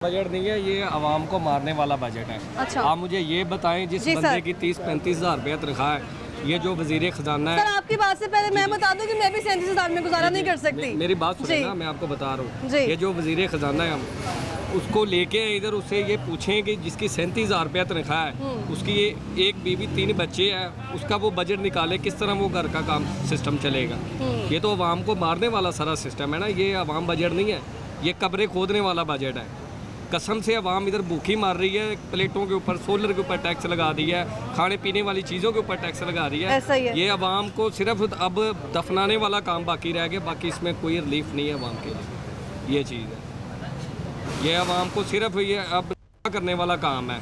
Budget नहीं है, ये आवाम को मारने वाला बजट है। अच्छा। आप मुझे ये बताएं, जिस बंदे की 30-35 हज़ार रुपया तनख्वाह है, ये जो वजीर खजाना सर है। आपकी बात से पहले मैं बता दूं कि मैं भी 37 हज़ार में गुजारा नहीं कर सकती। मेरी बात सुनिए ना, मैं आपको बता रहा हूँ, ये जो वजीर खजाना है, हम उसको लेके इधर उससे ये पूछें कि जिसकी 37 हज़ार रुपया तनख्वाह है, उसकी एक बीवी 3 बच्चे हैं, उसका वो बजट निकाले, किस तरह वो घर का काम सिस्टम चलेगा। ये तो आवाम को मारने वाला सारा सिस्टम है ना, ये आवाम बजट नहीं है, ये कब्रें खोदने वाला बजट है। कसम से आवाम इधर भूखी मार रही है, प्लेटों के ऊपर, सोलर के ऊपर टैक्स लगा दिया है, खाने पीने वाली चीज़ों के ऊपर टैक्स लगा रही है। ऐसा ही है। ये आवाम को सिर्फ अब दफनाने वाला काम बाकी रह गया, बाकी इसमें कोई रिलीफ नहीं है आवाम के लिए। ये चीज़ है, ये आवाम को सिर्फ ये अब करने वाला काम है,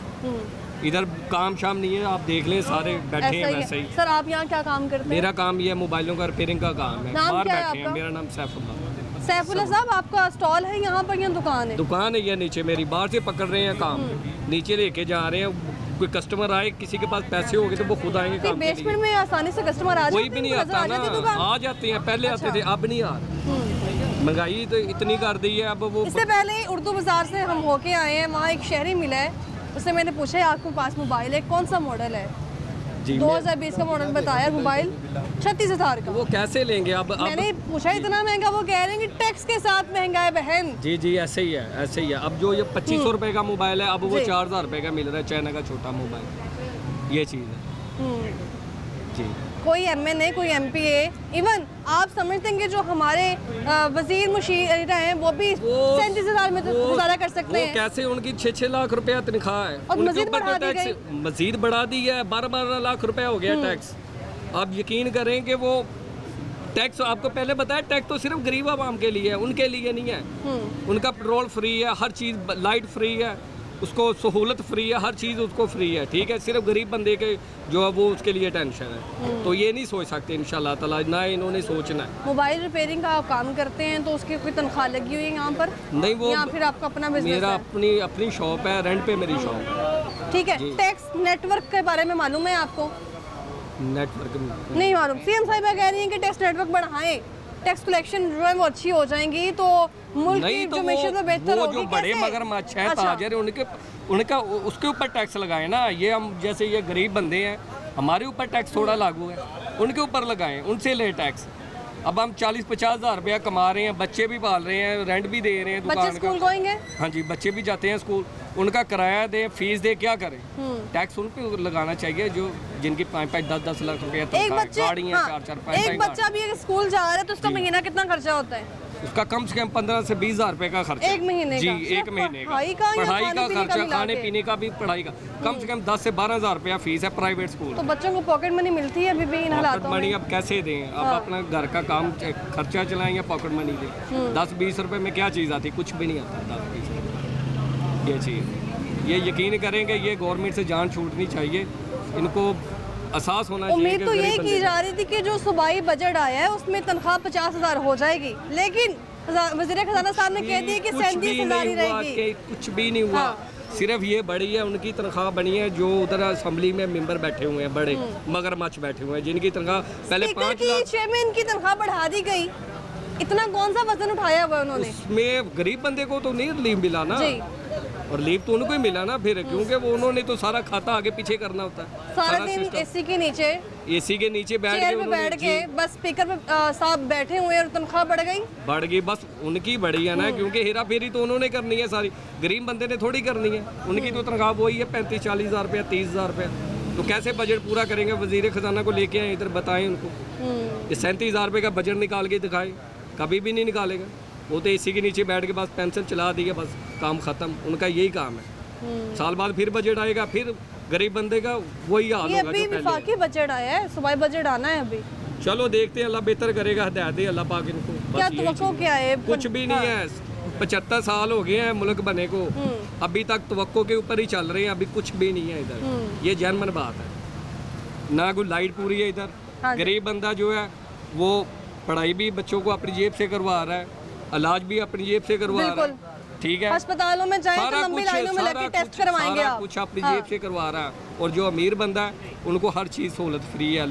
इधर काम शाम नहीं है। आप देख लें, सारे बैठे हैं वैसे ही। सर आप यहाँ क्या काम करते हैं? मेरा काम ये मोबाइलों का रिपेयरिंग का काम है। नाम बाहर क्या है बैठे हैं। आपका? मेरा नाम सैफुल्लाह। सैफुल्लाह साहब, आपका स्टॉल है यहाँ पर या दुकान है? दुकान है ये नीचे मेरी, बाहर से पकड़ रहे हैं काम, नीचे लेके जा रहे हैं। कोई कस्टमर आए, किसी के पास पैसे हो गए तो वो खुद आएंगे काम के लिए। बेसमेंट में आसानी से कस्टमर आ जाते हैं? कोई भी नहीं आता ना, आ जाते हैं, पहले आते थे, अब नहीं आ रहे। महंगाई तो इतनी कर दी है अब। वो इससे पहले उर्दू बाजार से हम होके आए हैं, वहाँ एक शहरी मिला है, उससे मैंने पूछा है आपके पास मोबाइल है, कौन सा मॉडल है? 2020 का मॉडल बताया मोबाइल, 36 हज़ार का। वो कैसे लेंगे अब? मैंने पूछा इतना महंगा, वो कह रहे हैं कि टैक्स के साथ महंगा है बहन। जी जी, ऐसे ही है, ऐसे ही है। अब जो ये 2500 रुपए का मोबाइल है, अब वो 4000 रुपए का मिल रहा है, चाइना का छोटा मोबाइल। ये चीज़ है जी। कोई MNA, कोई MPA, इवन आप समझते हैं कि जो हमारे वजीर मुशीर हैं वो भी 37 हज़ार में तो गुजारा कर सकते हैं। कैसे? उनकी 6-6 लाख रुपया तनख्वाह है, और उनके मजीद ऊपर बढ़ा दी टैक्स मजीद बढ़ा दी है। 12-12 लाख रुपया हो गया टैक्स। आप यकीन करें कि वो टैक्स, आपको पहले बताया, टैक्स तो सिर्फ गरीब आवाम के लिए है, उनके लिए नहीं है। उनका पेट्रोल फ्री है, हर चीज़, लाइट फ्री है, उसको सहूलत फ्री है, हर चीज़ उसको फ्री है, ठीक है। सिर्फ गरीब बंदे के जो है वो उसके लिए टेंशन है। तो ये नहीं सोच सकते इंशाल्लाह ताला, ना इन्होंने सोचना है। मोबाइल रिपेयरिंग का आप काम करते हैं तो उसकी कोई तनख्वाह लगी हुई है यहाँ पर? नहीं, वो या फिर आपका अपना बिजनेस मेरा है? अपनी शॉप है, रेंट पे मेरी शॉप है। ठीक है। टैक्स नेटवर्क के बारे में मालूम है आपको? नेटवर्क नहीं मालूम। CM साहिबा कह रही हैं कि टैक्स नेटवर्क बढ़ाएं, टैक्स कलेक्शन जो है वो अच्छी हो जाएंगी तो मुल्क की जो मैशत में बेहतर होगी। जो बड़े मगरमच्छ हैं, ताजर हैं, उनका उसके ऊपर टैक्स लगाए ना। ये हम जैसे ये गरीब बंदे हैं, हमारे ऊपर टैक्स थोड़ा लागू है, उनके ऊपर लगाएं, उनसे ले टैक्स। अब हम 40-50 हज़ार रुपया कमा रहे हैं, बच्चे भी पाल रहे हैं, रेंट भी दे रहे हैं, बच्चे स्कूल गोइंग है? हाँ जी, बच्चे भी जाते हैं स्कूल, उनका किराया दे, फीस दे, क्या करें? टैक्स उन पे लगाना चाहिए जो जिनकी 5-5, 10-10 लाख रुपया गाड़ी है, 4-4, 5-5। एक बच्चा भी अगर स्कूल जा रहा है तो उसका महीना कितना खर्चा होता है? उसका कम से कम 15 से 20 हज़ार रुपए का खर्चा एक महीने जी, का? एक महीने का पढ़ाई का खर्चा, खाने पीने का भी, पढ़ाई का कम से कम 10 से 12 हज़ार रुपया फीस है प्राइवेट स्कूल। तो बच्चों को पॉकेट मनी मिलती है अभी भी इन हालातों में? मनी अब कैसे दें? अब अपना घर का काम खर्चा चलाएं या पॉकेट मनी दें? 10-20 रुपए में क्या चीज़ आती? कुछ भी नहीं आता 10-20 रुपये। ये चीज़, ये यकीन करेंगे, ये गवर्नमेंट से जान छूटनी चाहिए, इनको एहसास होना चाहिए। उम्मीद तो ये की जा रही थी कि जो सूबाई बजट आया है उसमें तनख्वाह 50 हज़ार हो जाएगी, लेकिन वज़ीर खजाना साहब ने कह दिया कि 37 हज़ार ही रहेगी। कुछ भी नहीं हुआ। सिर्फ ये बड़ी है, उनकी तनख्वाह बनी है जो उधर असेंबली में मेंबर बैठे हुए हैं, बड़े मगरमच्छ बैठे हुए हैं, जिनकी तनख्वाह पहले 5 लाख। चेयरमैन की तनख्वाह बढ़ा दी गई, इतना कौन सा वजन उठाया हुआ उन्होंने? उसमें गरीब बंदे को तो नहीं रिलीफ मिला ना, और लीव तो उनको ही मिला ना फिर, क्योंकि वो उन्होंने तो सारा खाता आगे पीछे करना होता है। सारा दिन एसी के नीचे बैठ के बस स्पीकर पे साहब बैठे हुए और तनख्वाह बढ़ गई। बस उनकी बढ़ी है ना, क्योंकि हेरा फेरी तो उन्होंने करनी है सारी, गरीब बंदे ने थोड़ी करनी है। उनकी तो तनख्वाह वही है 35-40 हज़ार रुपया, 30 हज़ार रुपया। तो कैसे बजट पूरा करेंगे? वजीर खजाना को लेके आए इधर, बताएं उनको। ये 37 हज़ार रुपये का बजट निकाल के दिखाए, कभी भी नहीं निकालेगा। वो तो एसी के नीचे बैठ के बस पेंसिल चला दी है, बस काम खत्म। उनका यही काम है। साल बाद फिर बजट आएगा, फिर गरीब बंदे का वही हाल होगा। अभी वफाकी बजट आया है, सूबाई बजट आना है अभी। चलो देखते हैं, अल्लाह बेहतर करेगा, हिदायत दे अल्लाह पाक इनको। क्या तवक्को क्या है? कुछ भी नहीं है। 75 साल हो गए हैं मुल्क बने को, अभी तक तवक्को के ऊपर ही चल रहे हैं, अभी कुछ भी नहीं है इधर। ये जनमन बात है ना, कोई लाइट पूरी है इधर। गरीब बंदा जो है वो पढ़ाई भी बच्चों को अपनी जेब से करवा रहा है, इलाज भी अपनी जेब से करवा रहा है, ठीक है। अस्पतालों में जाएं तो लंबी लाइनों में लग के टेस्ट करवाएंगे आप, कुछ अपनी जेब से करवा रहा है। और जो अमीर बंदा है उनको हर चीज़ सहूलत फ्री है।